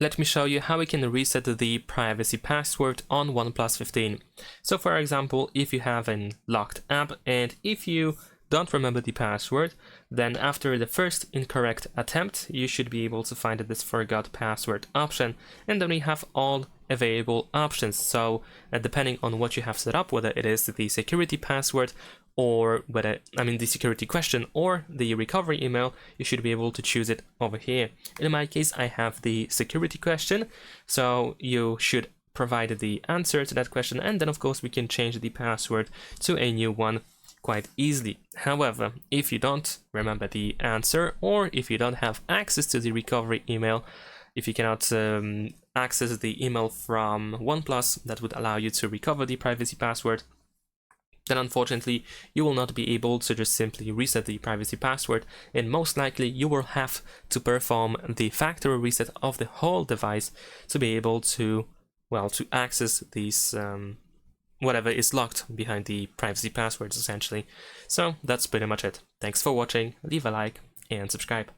let me show you how we can reset the privacy password on OnePlus 15. So for example, if you have a locked app and if you don't remember the password, then after the first incorrect attempt, you should be able to find this forgot password option, and then we have all available options. So depending on what you have set up, whether it is the security password or the security question or the recovery email, you should be able to choose it over here. In my case, I have the security question, so you should provide the answer to that question, and then of course we can change the password to a new one quite easily. However, if you don't remember the answer, or if you don't have access to the recovery email, if you cannot access the email from OnePlus that would allow you to recover the privacy password, then unfortunately you will not be able to just simply reset the privacy password, and most likely you will have to perform the factory reset of the whole device to be able to, well, to access these whatever is locked behind the privacy passwords essentially. So that's pretty much it. Thanks for watching, leave a like and subscribe.